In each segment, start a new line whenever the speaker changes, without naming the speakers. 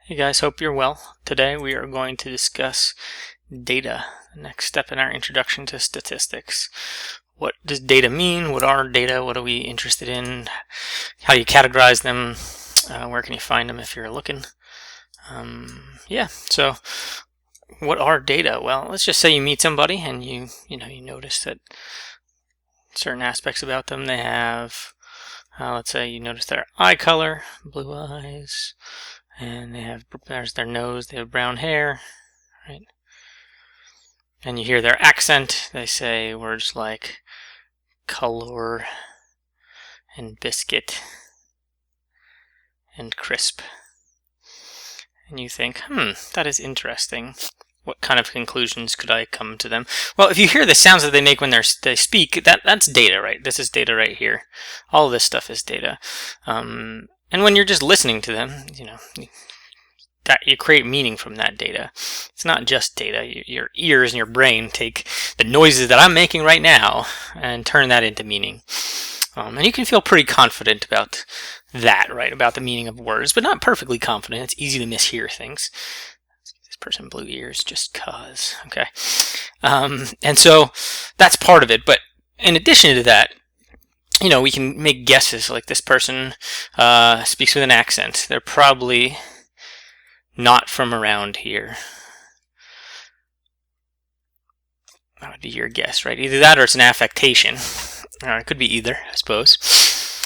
Hey guys, hope you're well. Today we are going to discuss data, the next step in our introduction to statistics. What does data mean? What are data? What are we interested in? How do you categorize them? Where can you find them if you're looking? So what are data? Well, let's just say you meet somebody and you notice that certain aspects about them they have. Let's say you notice their eye color, blue eyes, and there's their nose, they have brown hair, right? And you hear their accent, they say words like color and biscuit and crisp. And you think, that is interesting. What kind of conclusions could I come to them? Well, if you hear the sounds that they make when they speak, that's data, right? This is data right here. All of this stuff is data. And when you're just listening to them, that you create meaning from that data. It's not just data. Your ears and your brain take the noises that I'm making right now and turn that into meaning. And you can feel pretty confident about that, right? About the meaning of words, but not perfectly confident. It's easy to mishear things. This person blew ears just cause, okay? And so that's part of it. But in addition to that, we can make guesses. Like this person speaks with an accent. They're probably not from around here. That would be your guess, right? Either that or it's an affectation. It could be either, I suppose.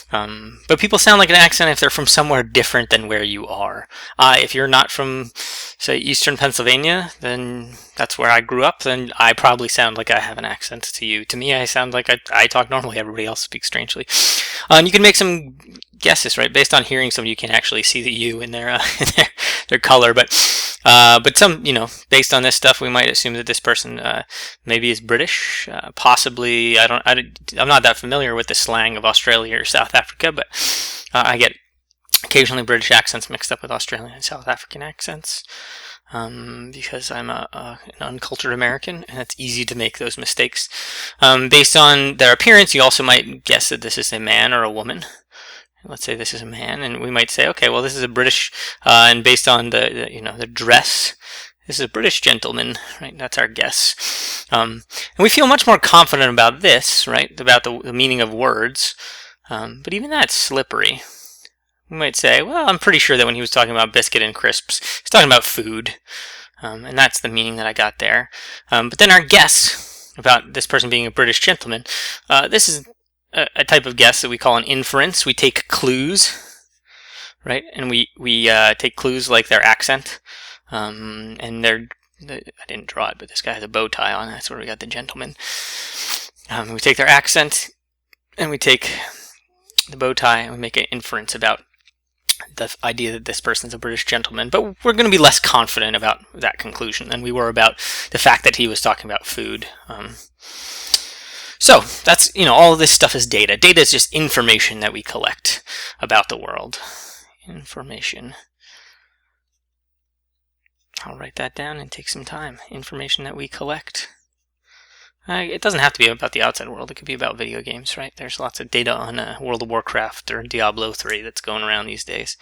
But people sound like an accent if they're from somewhere different than where you are. If you're not from, say, eastern Pennsylvania, then that's where I grew up, then I probably sound like I have an accent to you. To me, I sound like I talk normally. Everybody else speaks strangely. And you can make some guesses, right? Based on hearing somebody, you can actually see the U in their their color. But some, based on this stuff, we might assume that this person maybe is British, possibly. I'm not that familiar with the slang of Australia or South Africa, but I get occasionally British accents mixed up with Australian and South African accents because I'm an uncultured American, and it's easy to make those mistakes. Based on their appearance, you also might guess that this is a man or a woman. Let's say this is a man, and we might say, okay, well, this is a British, and based on the dress, this is a British gentleman, right? That's our guess. And we feel much more confident about this, right? About the meaning of words. But even that's slippery. We might say, well, I'm pretty sure that when he was talking about biscuit and crisps, he's talking about food. And that's the meaning that I got there. But then our guess about this person being a British gentleman, this is a type of guess that we call an inference. We take clues, right? And we take clues like their accent, and I didn't draw it, but this guy has a bow tie on. That's where we got the gentleman. We take their accent, and we take the bow tie, and we make an inference about the idea that this person's a British gentleman. But we're going to be less confident about that conclusion than we were about the fact that he was talking about food. So that's, all of this stuff is data. Data is just information that we collect about the world. Information. I'll write that down and take some time. Information that we collect. It doesn't have to be about the outside world. It could be about video games, right? There's lots of data on World of Warcraft or Diablo 3 that's going around these days.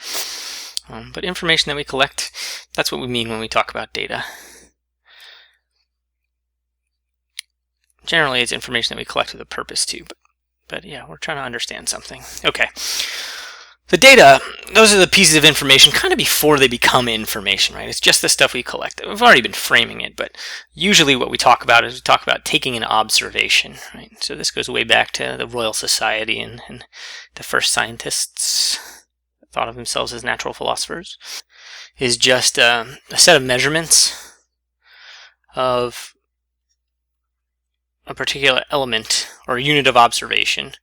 But information that we collect, that's what we mean when we talk about data. Generally, it's information that we collect with a purpose too, but yeah, we're trying to understand something. Okay. The data, those are the pieces of information kind of before they become information, right? It's just the stuff we collect. We've already been framing it, but usually what we talk about is taking an observation, right? So this goes way back to the Royal Society and the first scientists thought of themselves as natural philosophers, is just a set of measurements of a particular element or unit of observation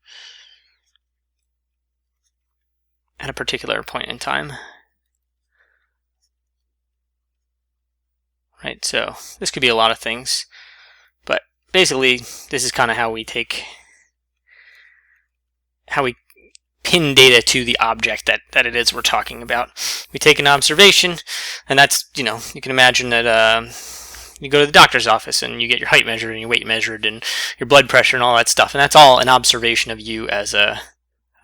at a particular point in time. Right, so this could be a lot of things, but basically this is kind of how we pin data to the object that it is we're talking about. We take an observation, and that's, you can imagine that you go to the doctor's office and you get your height measured and your weight measured and your blood pressure and all that stuff, and that's all an observation of you as a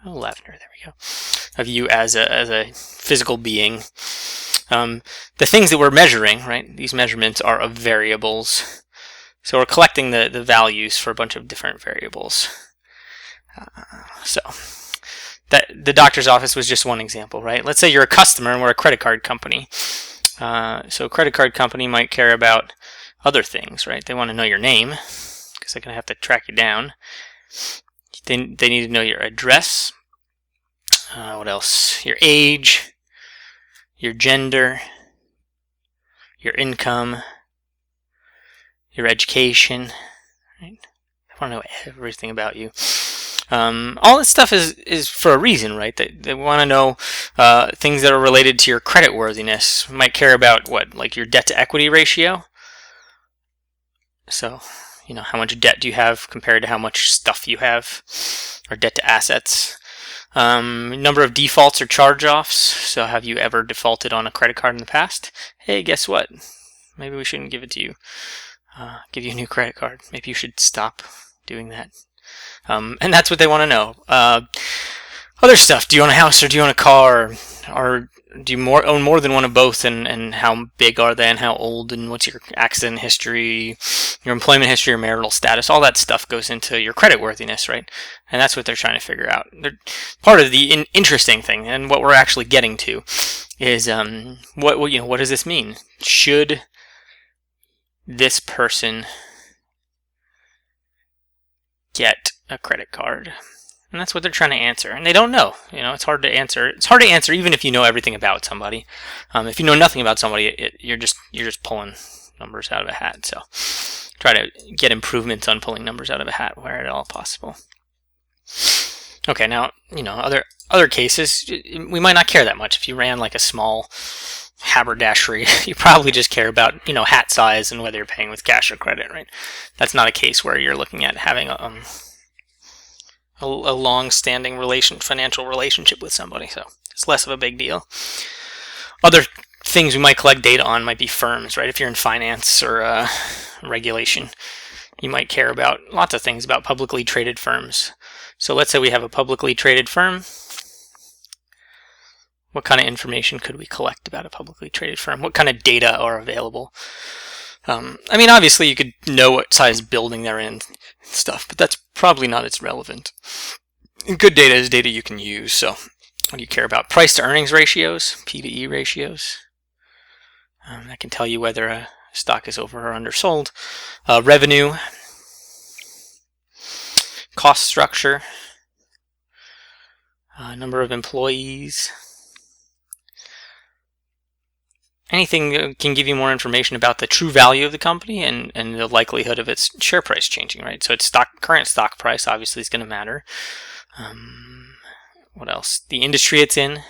lavender, there we go, of you as a physical being. The things that we're measuring, right? These measurements are of variables. So we're collecting the values for a bunch of different variables. So that the doctor's office was just one example, right? Let's say you're a customer and we're a credit card company. So a credit card company might care about other things, right? They want to know your name because they're going to have to track you down. They need to know your address. What else? Your age, your gender, your income, your education. Right? I want to know everything about you. All this stuff is for a reason, right? They want to know things that are related to your credit worthiness. You might care about what, like your debt to equity ratio. So, how much debt do you have compared to how much stuff you have, or debt to assets. Number of defaults or charge-offs. So, have you ever defaulted on a credit card in the past? Hey, guess what? Maybe we shouldn't give it to you. Give you a new credit card. Maybe you should stop doing that. And that's what they want to know. Other stuff. Do you own a house or do you own a car? Or do you own more than one of both? And how big are they? And how old? And what's your accident history? Your employment history, your marital status? All that stuff goes into your credit worthiness, right? And that's what they're trying to figure out. Part of the interesting thing, and what we're actually getting to, is what does this mean? Should this person get a credit card? And that's what they're trying to answer. And they don't know. It's hard to answer. It's hard to answer even if you know everything about somebody. If you know nothing about somebody, you're just pulling numbers out of a hat. So try to get improvements on pulling numbers out of a hat where at all possible. Okay, now, other cases, we might not care that much. If you ran like a small haberdashery, you probably just care about, hat size and whether you're paying with cash or credit, right? That's not a case where you're looking at having a long-standing financial relationship with somebody, so it's less of a big deal. Other things we might collect data on might be firms, right? If you're in finance or regulation, you might care about lots of things about publicly traded firms. So let's say we have a publicly traded firm. What kind of information could we collect about a publicly traded firm? What kind of data are available? Obviously you could know what size building they're in and stuff, but that's probably not as relevant. Good data is data you can use. So what do you care about? Price to earnings ratios, P to E ratios. That can tell you whether a stock is over or undersold. Revenue, cost structure, number of employees. Anything that can give you more information about the true value of the company and the likelihood of its share price changing, right? So its current stock price obviously is going to matter. What else? The industry it's in,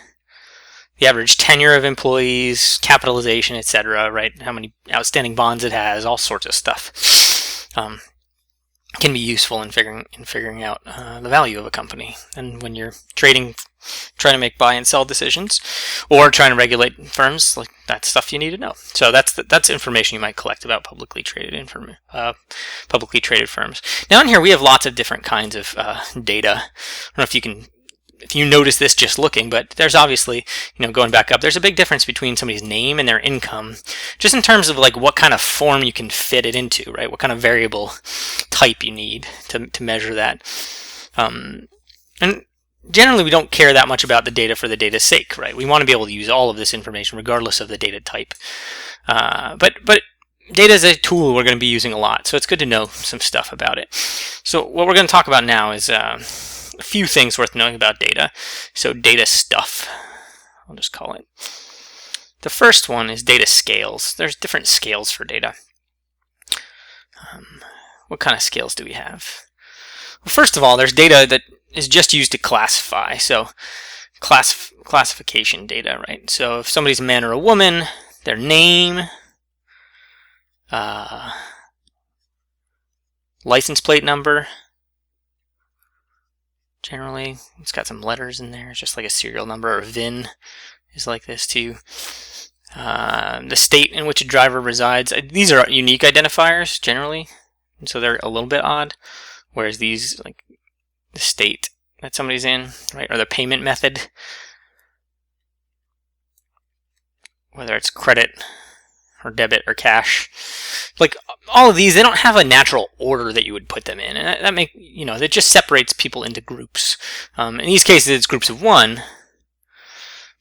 the average tenure of employees, capitalization, etc., right? How many outstanding bonds it has, all sorts of stuff. Can be useful in figuring out the value of a company. And when you're trading, trying to make buy and sell decisions, or trying to regulate firms, like that's stuff you need to know. So that's information you might collect about publicly traded firms. Now in here we have lots of different kinds of data. I don't know if you notice this just looking, but there's obviously, going back up, there's a big difference between somebody's name and their income, just in terms of like what kind of form you can fit it into, right? What kind of variable type you need to measure that. And generally we don't care that much about the data for the data's sake, right? We want to be able to use all of this information regardless of the data type. But data is a tool we're going to be using a lot, so it's good to know some stuff about it. So what we're going to talk about now is a few things worth knowing about data. So data stuff, I'll just call it. The first one is data scales. There's different scales for data. What kind of scales do we have? Well, first of all, there's data that is just used to classify. So classification data, right? So if somebody's a man or a woman, their name, license plate number. Generally, it's got some letters in there. It's just like a serial number, or a VIN is like this too. The state in which a driver resides. These are unique identifiers generally, and so they're a little bit odd. Whereas these, like the state that somebody's in, right, or the payment method. whether it's credit or debit or cash. Like all of these, they don't have a natural order that you would put them in, and that just separates people into groups. In these cases, it's groups of one,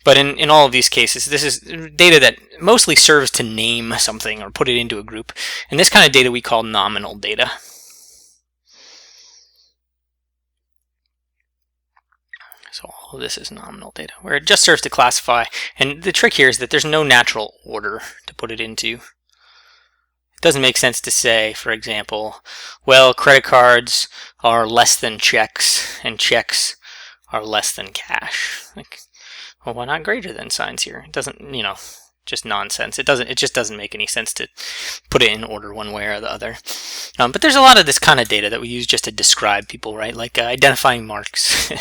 but in all of these cases, this is data that mostly serves to name something or put it into a group, and this kind of data we call nominal data. So all of this is nominal data, where it just serves to classify, and the trick here is that there's no natural order to put it into. It doesn't make sense to say, for example, well, credit cards are less than checks, and checks are less than cash. Like, well, why not greater than signs here? It doesn't, just nonsense. It just doesn't make any sense to put it in order one way or the other. But there's a lot of this kind of data that we use just to describe people, right? Like identifying marks.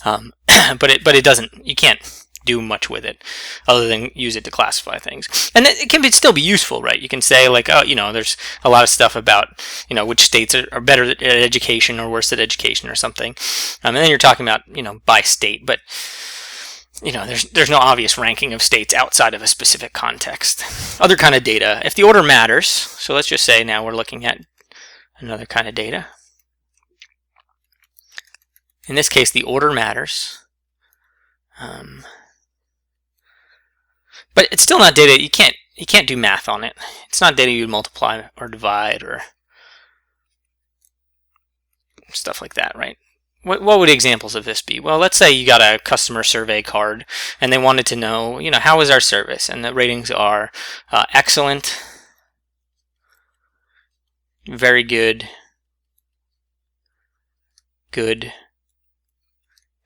But it doesn't. You can't do much with it other than use it to classify things. And it can still be useful, right? You can say like, oh, there's a lot of stuff about, which states are better at education or worse at education or something. And then you're talking about, by state, but there's no obvious ranking of states outside of a specific context. Other kind of data, if the order matters, so let's just say now we're looking at another kind of data. In this case, the order matters. But it's still not data. You can't do math on it. It's not data you multiply or divide or stuff like that, right? What would examples of this be? Well, let's say you got a customer survey card and they wanted to know, how is our service? And the ratings are excellent, very good, good,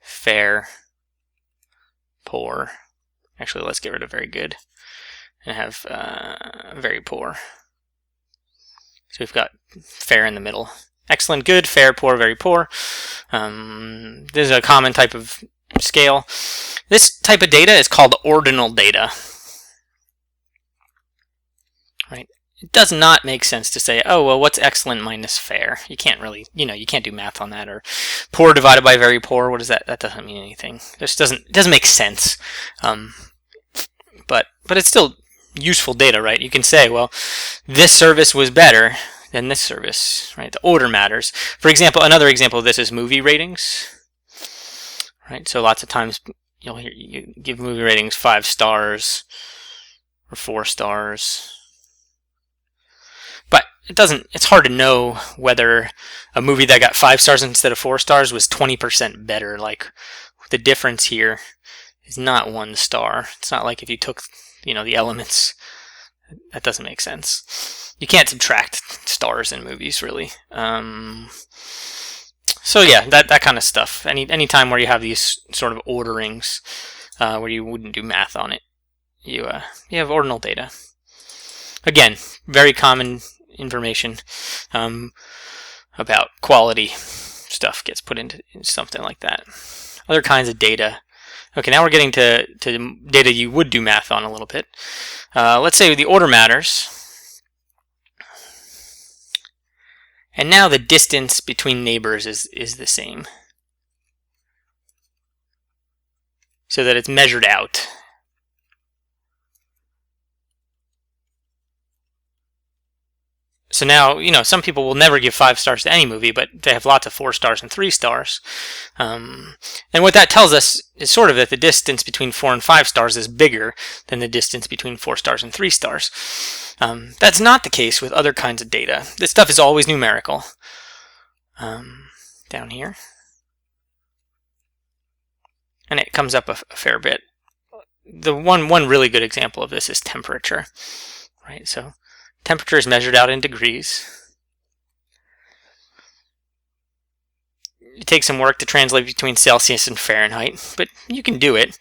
fair, poor. Actually, let's get rid of very good and have very poor. So we've got fair in the middle. Excellent, good, fair, poor, very poor. This is a common type of scale. This type of data is called ordinal data. Right? It does not make sense to say, oh, well, what's excellent minus fair? You can't really, you can't do math on that. Or poor divided by very poor, what is that? That doesn't mean anything. It doesn't make sense. But it's still useful data, right? You can say, well, this service was better than this service, right? The order matters. For example, another example of this is movie ratings, right? So lots of times you'll hear you give movie ratings 5 stars or 4 stars, but it's hard to know whether a movie that got 5 stars instead of 4 stars was 20% better. Like the difference here is not 1 star. It's not like if you took, the elements. That doesn't make sense. You can't subtract stars in movies, really. So yeah, that kind of stuff. Any time where you have these sort of orderings, where you wouldn't do math on it, you have ordinal data. Again, very common information about quality stuff gets put into something like that. Other kinds of data. Okay, now we're getting to data you would do math on a little bit. Let's say the order matters. And now the distance between neighbors is the same. So that it's measured out. So now, some people will never give 5 stars to any movie, but they have lots of 4 stars and 3 stars. And what that tells us is sort of that the distance between 4 and 5 stars is bigger than the distance between 4 stars and 3 stars. That's not the case with other kinds of data. This stuff is always numerical. Down here. And it comes up a fair bit. The one really good example of this is temperature. Right, so temperature is measured out in degrees. It takes some work to translate between Celsius and Fahrenheit, but you can do it.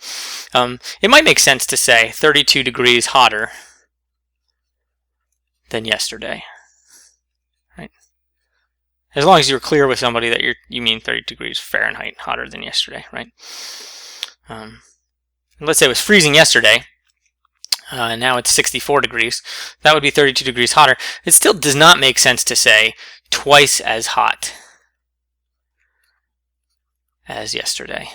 It might make sense to say 32 degrees hotter than yesterday. Right? As long as you're clear with somebody that you mean 30 degrees Fahrenheit hotter than yesterday, right? Let's say it was freezing yesterday. Now it's 64 degrees. That would be 32 degrees hotter. It still does not make sense to say twice as hot as yesterday.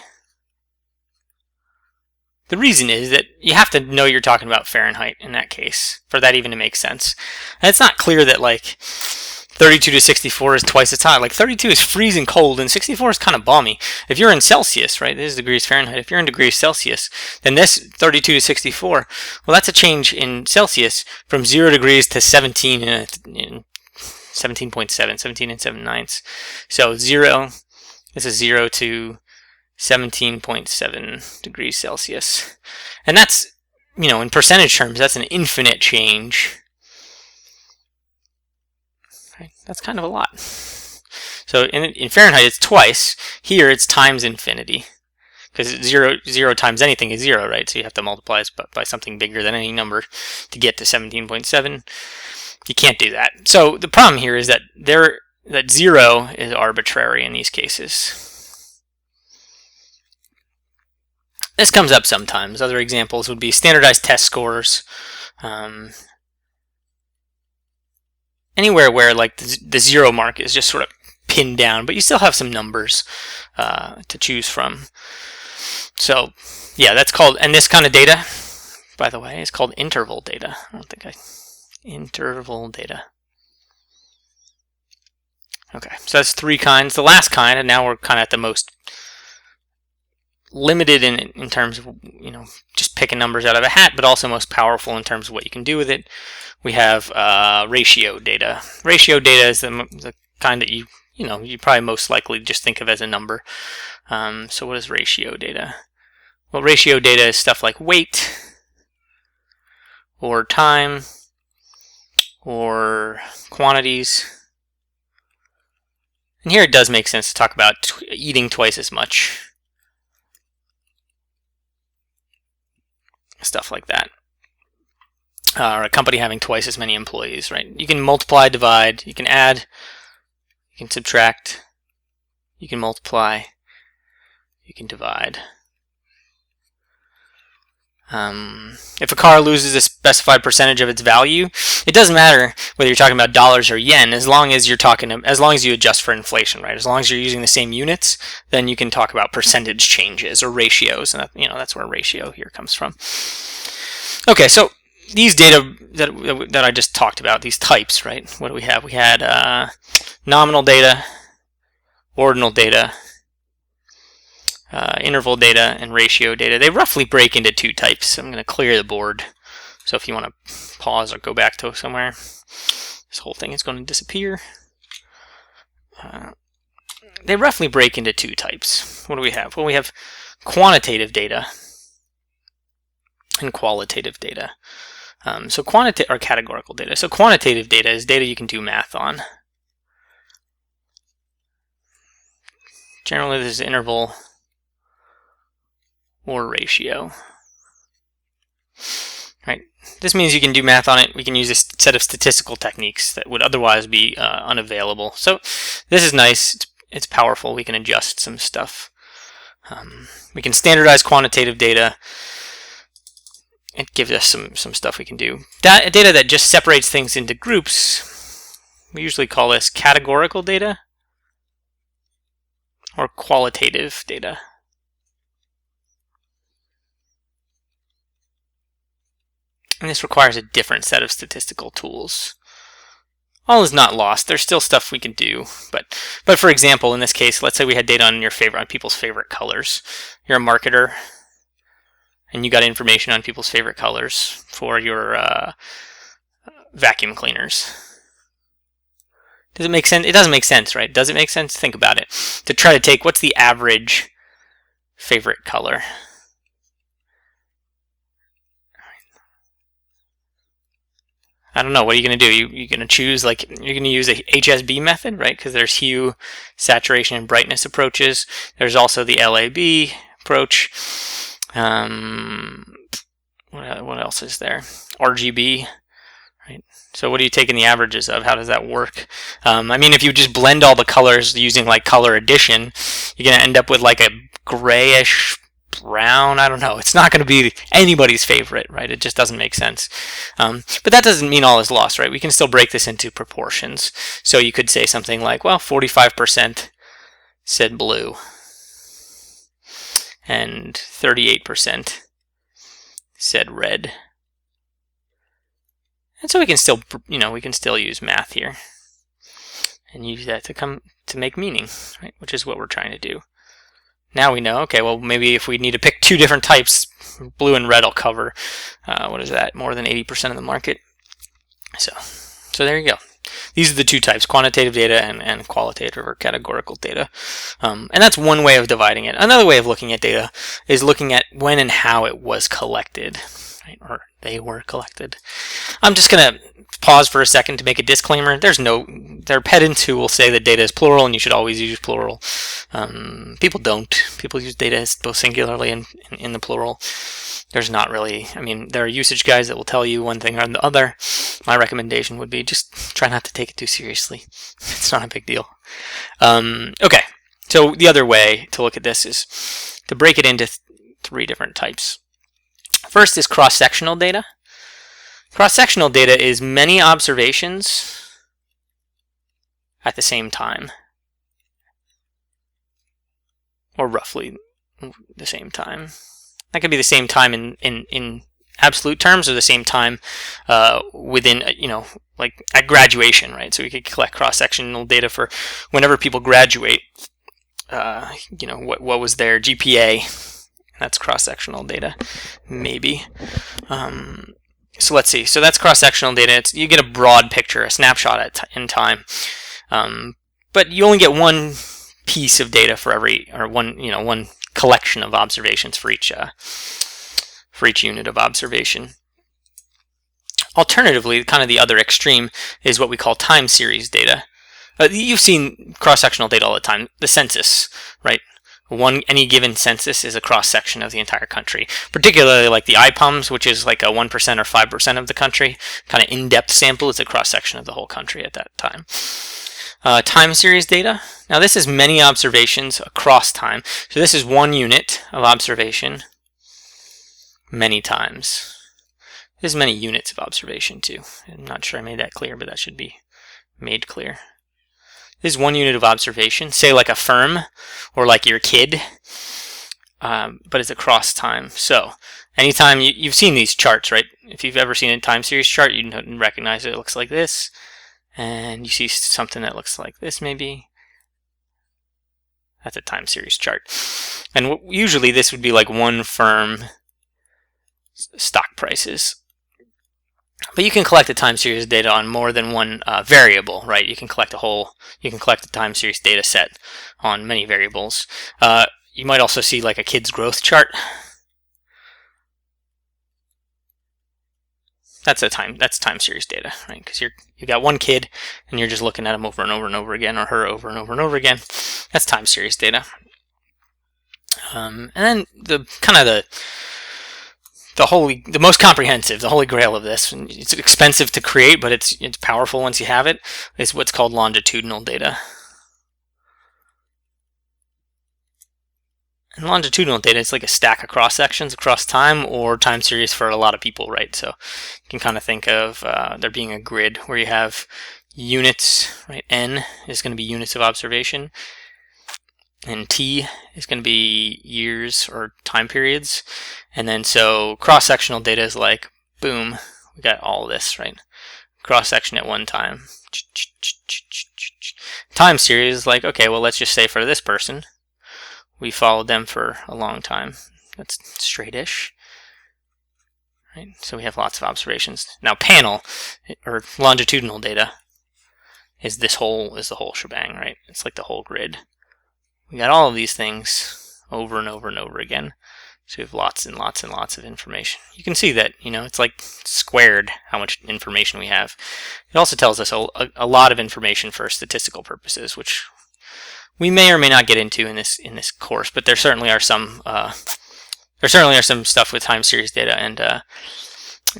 The reason is that you have to know you're talking about Fahrenheit in that case for that even to make sense. And it's not clear that like 32 to 64 is twice as hot. Like 32 is freezing cold and 64 is kind of balmy. If you're in Celsius, right, this is degrees Fahrenheit. If you're in degrees Celsius, then this 32 to 64, well, that's a change in Celsius from 0 degrees to 17 in 17.7, 17 and 7 ninths. So this is 0 to 17.7 degrees Celsius. And that's, in percentage terms, that's an infinite change. Right? That's kind of a lot. So in Fahrenheit, it's twice. Here, it's times infinity. Because 0 times anything is 0, right? So you have to multiply it by something bigger than any number to get to 17.7. You can't do that. So the problem here is that 0 is arbitrary in these cases. This comes up sometimes. Other examples would be standardized test scores. Anywhere where like the 0 mark is just sort of pinned down, but you still have some numbers to choose from. So yeah, that's called, and this kind of data, by the way, is called interval data. Interval data. Okay, so that's 3 kinds. The last kind, and now we're kind of at the most limited in terms of just picking numbers out of a hat, but also most powerful in terms of what you can do with it. We have ratio data. Ratio data is the kind that you probably most likely just think of as a number. So what is ratio data? Well, ratio data is stuff like weight or time or quantities. And here it does make sense to talk about eating twice as much. Stuff like that. Or a company having twice as many employees, right? You can multiply, divide, you can add, you can subtract, you can multiply, you can divide. If a car loses a specified percentage of its value, it doesn't matter whether you're talking about dollars or yen, as long as you adjust for inflation, right? As long as you're using the same units, then you can talk about percentage changes or ratios, and that's where ratio here comes from. Okay, so these data that I just talked about, these types, right? What do we have? We had nominal data, ordinal data, interval data, and ratio data. They roughly break into 2 types. I'm going to clear the board. So if you want to pause or go back to somewhere, this whole thing is going to disappear. They roughly break into 2 types. What do we have? Well, we have quantitative data and qualitative data. So quantitative or categorical data. So quantitative data is data you can do math on. Generally, this is interval or ratio. Right. This means you can do math on it. We can use a set of statistical techniques that would otherwise be unavailable. So this is nice. It's powerful. We can adjust some stuff. We can standardize quantitative data. It gives us some stuff we can do. Data that just separates things into groups, we usually call this categorical data or qualitative data. And this requires a different set of statistical tools. All is not lost. There's still stuff we can do. But for example, in this case, let's say we had data on people's favorite colors. You're a marketer, and you got information on people's favorite colors for your vacuum cleaners. Does it make sense? It doesn't make sense, right? Does it make sense? Think about it. To try to take what's the average favorite color. I don't know. What are you going to do? You're going to choose, you're going to use a HSB method, right? Because there's hue, saturation, and brightness approaches. There's also the LAB approach. What else is there? RGB, right? So what are you taking the averages of? How does that work? If you just blend all the colors using color addition, you're going to end up with a grayish brown. I don't know. It's not going to be anybody's favorite, right? It just doesn't make sense. But that doesn't mean all is lost, right? We can still break this into proportions. So you could say something like, well, 45% said blue and 38% said red. And so we can still, we can still use math here and use that to make meaning, right? Which is what we're trying to do. Now we know, okay, well, maybe if we need to pick two different types, blue and red will cover, what is that, more than 80% of the market. So there you go. These are the two types, quantitative data and qualitative or categorical data. And that's one way of dividing it. Another way of looking at data is looking at when and how it was collected, right? Or they were collected. I'm just going to pause for a second to make a disclaimer. There are pedants who will say that data is plural and you should always use plural. People don't. People use data as both singularly and in the plural. There's not really, there are usage guides that will tell you one thing or the other. My recommendation would be just try not to take it too seriously. It's not a big deal. Okay, so the other way to look at this is to break it into three different types. First is cross-sectional data. Cross-sectional data is many observations at the same time, or roughly the same time. That could be the same time in absolute terms, or the same time within, like at graduation, right? So we could collect cross-sectional data for whenever people graduate. What was their GPA? That's cross-sectional data, maybe. So let's see. So that's cross-sectional data. You get a broad picture, a snapshot in time, but you only get one piece of data for one collection of observations for each unit of observation. Alternatively, kind of the other extreme is what we call time series data. You've seen cross-sectional data all the time. The census, right? Any given census is a cross-section of the entire country, particularly like the IPOMs, which is like a 1% or 5% of the country, kind of in-depth sample. It's a cross-section of the whole country at that time. Time series data. Now this is many observations across time. So this is one unit of observation many times. There's many units of observation too. I'm not sure I made that clear, but that should be made clear. This is one unit of observation, say like a firm or like your kid, but it's across time. So anytime you've seen these charts, right? If you've ever seen a time series chart, you recognize it. It looks like this. And you see something that looks like this maybe. That's a time series chart. And usually this would be like one firm stock prices. But you can collect the time series data on more than one variable, right? You can collect the time series data set on many variables. You might also see like a kid's growth chart. That's time series data, right? Because you got one kid and you're just looking at him over and over and over again, or her over and over and over again. That's time series data. And then the most comprehensive, the holy grail of this, and it's expensive to create, but it's powerful once you have it, is what's called longitudinal data. And longitudinal data is like a stack of cross sections across time, or time series for a lot of people, right? So you can kind of think of there being a grid where you have units, right? N is going to be units of observation, and T is going to be years or time periods. And then so cross-sectional data is like, boom, we got all this, right? Cross-section at one time. Time series is like, okay, well, let's just say for this person, we followed them for a long time. That's straight-ish, right? So we have lots of observations. Now panel, or longitudinal data, is the whole shebang, right? It's like the whole grid. We got all of these things over and over and over again. So we have lots and lots and lots of information. You can see that, it's like squared how much information we have. It also tells us a lot of information for statistical purposes, which we may or may not get into in this course, but there certainly are some stuff with time series data and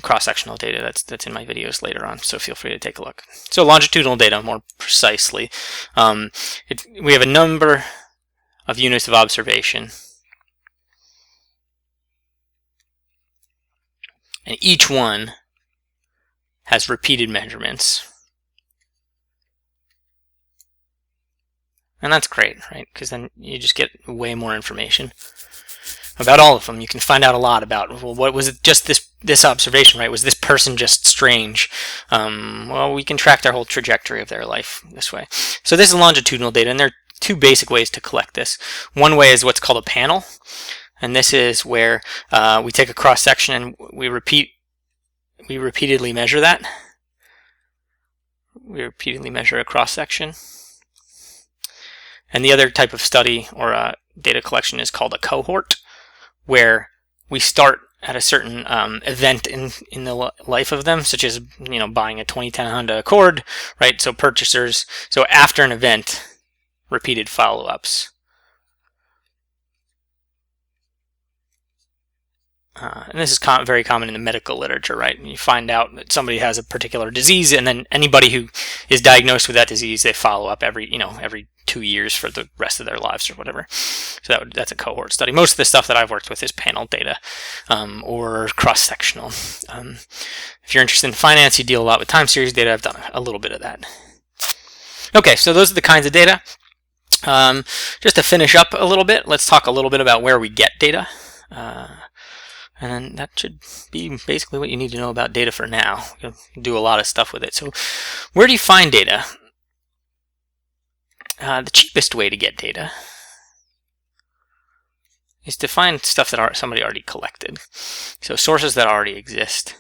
cross-sectional data that's in my videos later on, so feel free to take a look. So longitudinal data, more precisely, we have a number of units of observation, and each one has repeated measurements. And that's great, right? Because then you just get way more information. about all of them. You can find out a lot about, well, what was it, just this observation, right? Was this person just strange? Well, we can track their whole trajectory of their life this way. So this is longitudinal data, and there are two basic ways to collect this. One way is what's called a panel, and this is where we take a cross section and we repeatedly measure that. We repeatedly measure a cross section. And the other type of study or data collection is called a cohort, where we start at a certain event in the life of them, such as buying a 2010 Honda Accord, right? So purchasers. So after an event, repeated follow-ups. And this is very common in the medical literature, right? You find out that somebody has a particular disease, and then anybody who is diagnosed with that disease, they follow up every 2 years for the rest of their lives or whatever. So that's a cohort study. Most of the stuff that I've worked with is panel data or cross-sectional. If you're interested in finance, you deal a lot with time series data. I've done a little bit of that. Okay, so those are the kinds of data. Just to finish up a little bit, let's talk a little bit about where we get data. And that should be basically what you need to know about data for now. You can do a lot of stuff with it. So where do you find data? The cheapest way to get data is to find stuff that somebody already collected. So sources that already exist.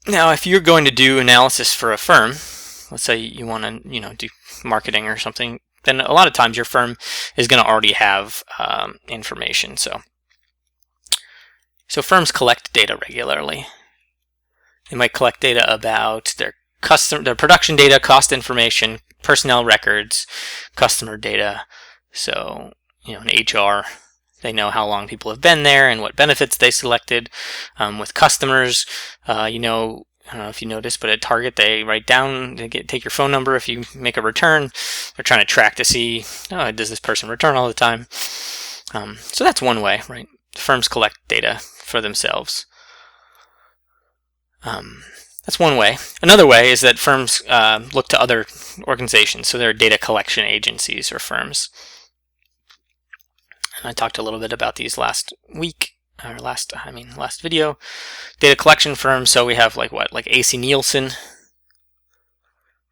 Now, if you're going to do analysis for a firm, let's say you want to do marketing or something, then a lot of times your firm is going to already have information. So firms collect data regularly. They might collect data about their production data, cost information, personnel records, customer data. So in HR, they know how long people have been there and what benefits they selected. With customers, I don't know if you noticed, but at Target they write down, take your phone number if you make a return. They're trying to track to see, does this person return all the time? So that's one way, right? Firms collect data for themselves. That's one way. Another way is that firms look to other organizations. So there are data collection agencies or firms. And I talked a little bit about these last video. Data collection firms. So we have like AC Nielsen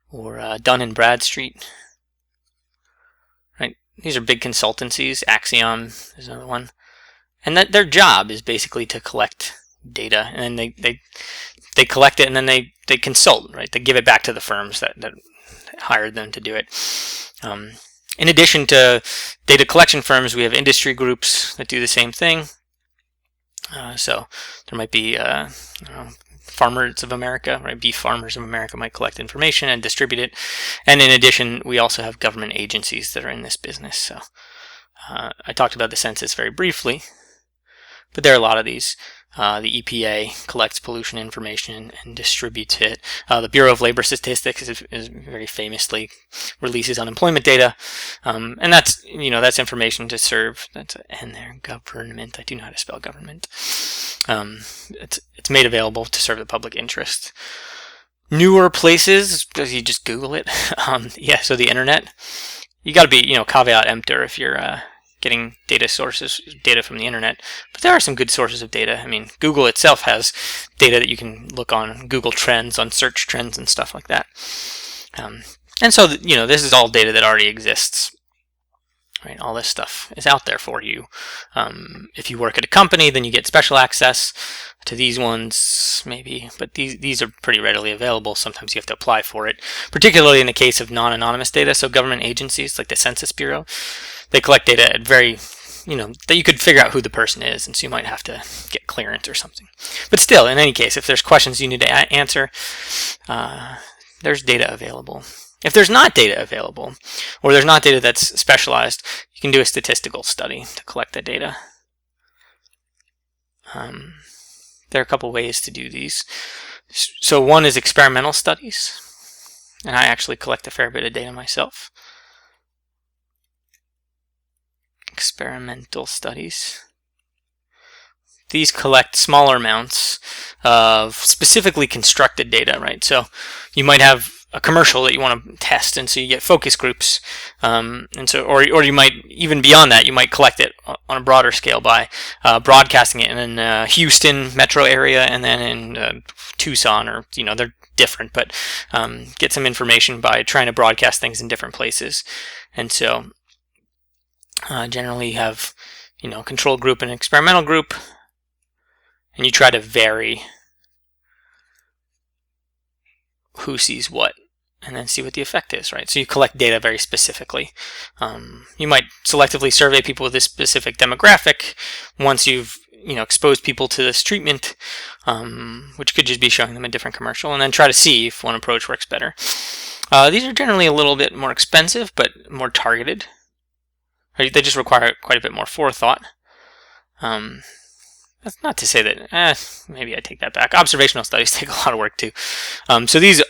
or Dun & Bradstreet. Right? These are big consultancies. Axiom is another one. And that their job is basically to collect data, and then they collect it, and then they consult, right? They give it back to the firms that hired them to do it. In addition to data collection firms, we have industry groups that do the same thing. So there might be Farmers of America, right? Beef Farmers of America might collect information and distribute it. And in addition, we also have government agencies that are in this business. So I talked about the census very briefly, but there are a lot of these. The EPA collects pollution information and distributes it. The Bureau of Labor Statistics is very famously releases unemployment data, and that's information to serve. That's an N there. Government. I do know how to spell government. It's made available to serve the public interest. Newer places, because you just Google it. So the internet. You got to be caveat emptor if you're getting data from the internet, but there are some good sources of data. I mean, Google itself has data that you can look on Google Trends, on search trends and stuff like that. And so, this is all data that already exists, right? All this stuff is out there for you. If you work at a company, then you get special access to these ones, maybe, but these are pretty readily available. Sometimes you have to apply for it, particularly in the case of non-anonymous data. So government agencies like the Census Bureau, they collect data at that you could figure out who the person is, and so you might have to get clearance or something. But still, in any case, if there's questions you need to answer, there's data available. If there's not data available, or there's not data that's specialized, you can do a statistical study to collect the data. There are a couple ways to do these. So one is experimental studies, and I actually collect a fair bit of data myself. Experimental studies. These collect smaller amounts of specifically constructed data, right? So you might have a commercial that you want to test, and so you get focus groups, and so or you might, even beyond that, you might collect it on a broader scale by broadcasting it in Houston metro area, and then in Tucson, or they're different, but get some information by trying to broadcast things in different places. And so generally you have control group and experimental group, and you try to vary who sees what, and then see what the effect is, right? So you collect data very specifically. You might selectively survey people with this specific demographic once you've exposed people to this treatment, which could just be showing them a different commercial, and then try to see if one approach works better. These are generally a little bit more expensive, but more targeted. Right? They just require quite a bit more forethought. That's not to say that, maybe I take that back. Observational studies take a lot of work too. So these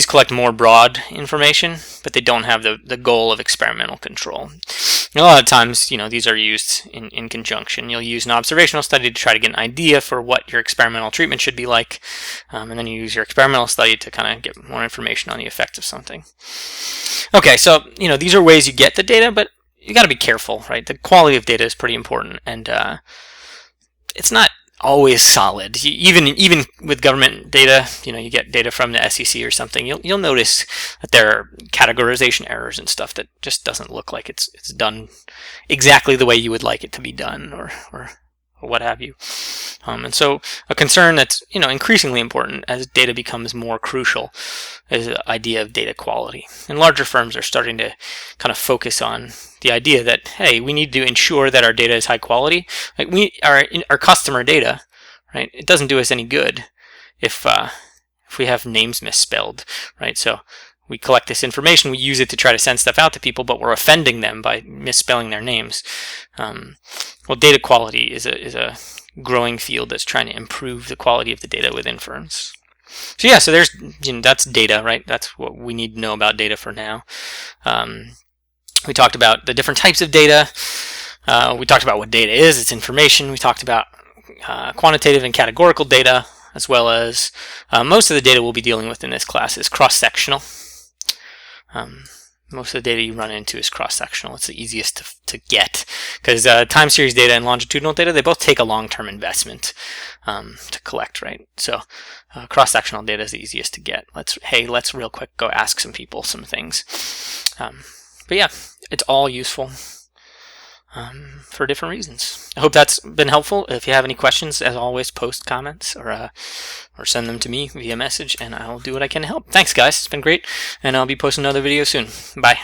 collect more broad information, but they don't have the goal of experimental control. And a lot of times, these are used in conjunction. You'll use an observational study to try to get an idea for what your experimental treatment should be like, and then you use your experimental study to kind of get more information on the effects of something. Okay, so these are ways you get the data, but you got to be careful, right? The quality of data is pretty important, and it's not always solid. Even with government data, you get data from the SEC or something, you'll notice that there are categorization errors and stuff that just doesn't look like it's done exactly the way you would like it to be done, or what have you. And so a concern that's increasingly important as data becomes more crucial is the idea of data quality. And larger firms are starting to kind of focus on the idea that, hey, we need to ensure that our data is high quality. Like our customer data, right? It doesn't do us any good if we have names misspelled, right? So we collect this information, we use it to try to send stuff out to people, but we're offending them by misspelling their names. Well, data quality is a growing field that's trying to improve the quality of the data within firms. So yeah, so there's that's data, right? That's what we need to know about data for now. We talked about the different types of data. We talked about what data is, it's information. We talked about quantitative and categorical data, as well as most of the data we'll be dealing with in this class is cross-sectional. Most of the data you run into is cross-sectional. It's the easiest to get, because time series data and longitudinal data, they both take a long-term investment to collect, right? So cross-sectional data is the easiest to get. Let's real quick go ask some people some things. But yeah, it's all useful for different reasons. I hope that's been helpful. If you have any questions, as always, post comments or send them to me via message, and I'll do what I can to help. Thanks, guys. It's been great, and I'll be posting another video soon. Bye.